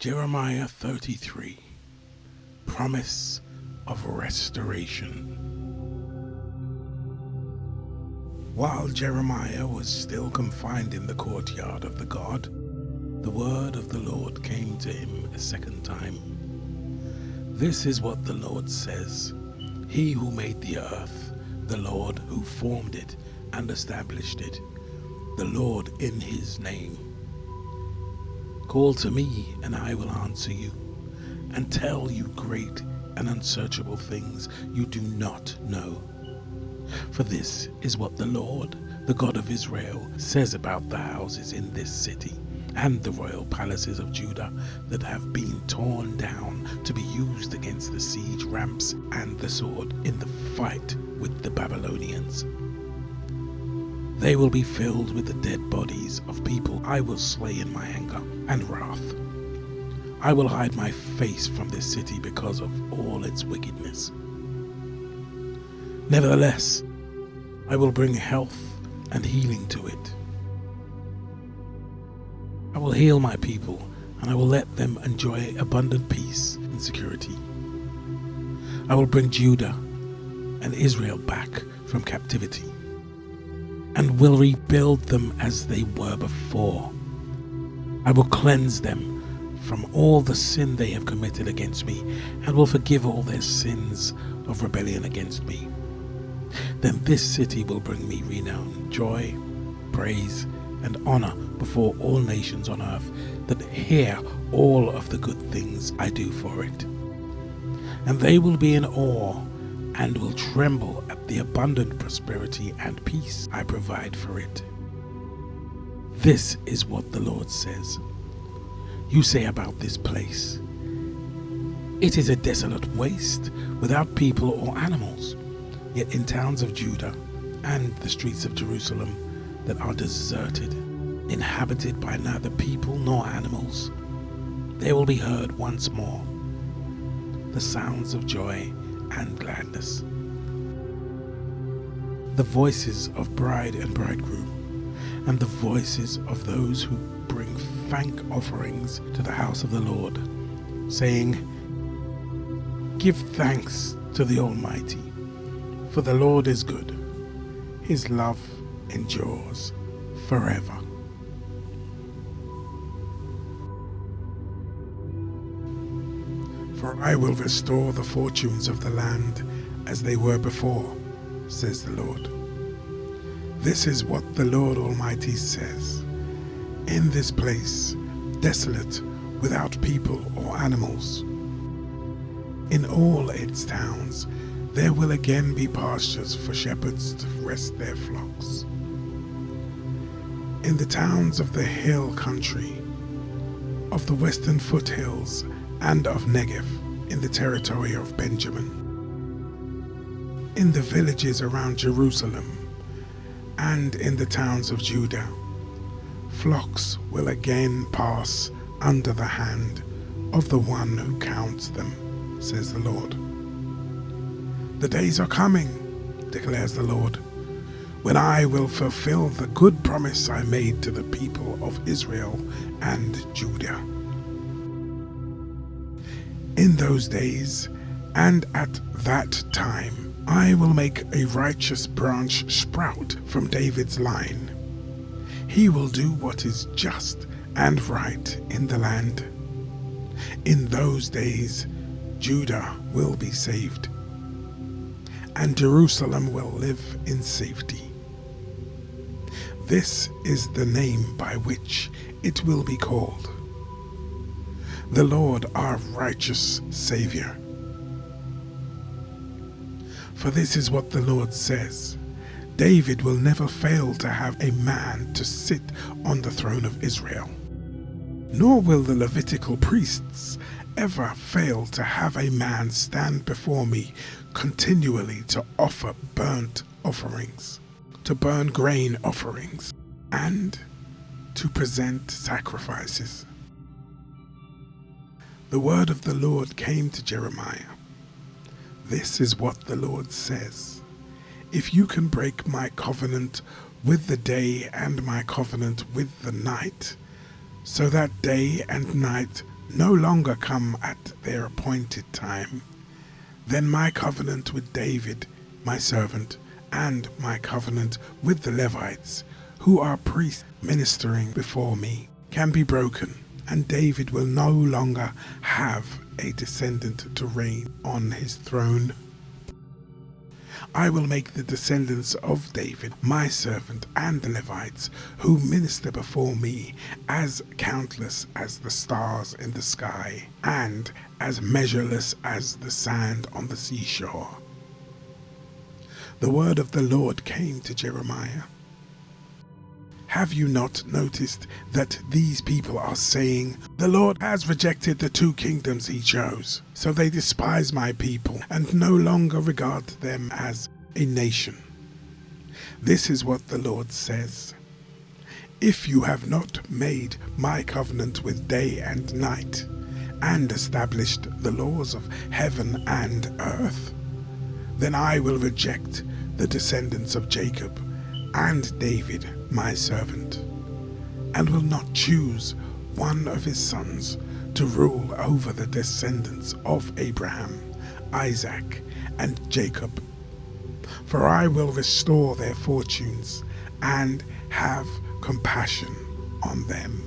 Jeremiah 33, Promise of Restoration. While Jeremiah was still confined in the courtyard of the God, the word of the Lord came to him a second time. This is what the Lord says, He who made the earth, the Lord who formed it and established it, the Lord in His name. Call to me, and I will answer you, and tell you great and unsearchable things you do not know. For this is what the Lord, the God of Israel, says about the houses in this city and the royal palaces of Judah that have been torn down to be used against the siege ramps and the sword in the fight with the Babylonians. They will be filled with the dead bodies of people I will slay in my anger and wrath. I will hide my face from this city because of all its wickedness. Nevertheless, I will bring health and healing to it. I will heal my people, and I will let them enjoy abundant peace and security. I will bring Judah and Israel back from captivity, and will rebuild them as they were before. I will cleanse them from all the sin they have committed against me, and will forgive all their sins of rebellion against me. Then this city will bring me renown, joy, praise, and honor before all nations on earth that hear all of the good things I do for it. And they will be in awe and will tremble at the abundant prosperity and peace I provide for it. This is what the Lord says. You say about this place, it is a desolate waste without people or animals. Yet in towns of Judah and the streets of Jerusalem that are deserted, inhabited by neither people nor animals, there will be heard once more the sounds of joy and gladness, the voices of bride and bridegroom, and the voices of those who bring thank offerings to the house of the Lord, saying, Give thanks to the Almighty, for the Lord is good. His love endures forever. For I will restore the fortunes of the land as they were before, says the Lord. This is what the Lord Almighty says. In this place, desolate, without people or animals, in all its towns, there will again be pastures for shepherds to rest their flocks. In the towns of the hill country, of the western foothills, and of Negev, in the territory of Benjamin, in the villages around Jerusalem, and in the towns of Judah, flocks will again pass under the hand of the one who counts them, says the Lord. The days are coming, declares the Lord, when I will fulfill the good promise I made to the people of Israel and Judah. In those days and at that time, I will make a righteous branch sprout from David's line. He will do what is just and right in the land. In those days, Judah will be saved, and Jerusalem will live in safety. This is the name by which it will be called, the Lord our righteous Savior. For this is what the Lord says, David will never fail to have a man to sit on the throne of Israel, nor will the Levitical priests ever fail to have a man stand before me continually to offer burnt offerings, to burn grain offerings, and to present sacrifices. The word of the Lord came to Jeremiah. This is what the Lord says. If you can break my covenant with the day and my covenant with the night, so that day and night no longer come at their appointed time, then my covenant with David, my servant, and my covenant with the Levites, who are priests ministering before me, can be broken, and David will no longer have a descendant to reign on his throne. I will make the descendants of David, my servant, and the Levites, who minister before me, as countless as the stars in the sky, and as measureless as the sand on the seashore. The word of the Lord came to Jeremiah. Have you not noticed that these people are saying, "The Lord has rejected the 2 kingdoms he chose"? So they despise my people and no longer regard them as a nation. This is what the Lord says. If you have not made my covenant with day and night, and established the laws of heaven and earth, then I will reject the descendants of Jacob and David, my servant, and will not choose one of his sons to rule over the descendants of Abraham, Isaac, and Jacob. For I will restore their fortunes and have compassion on them.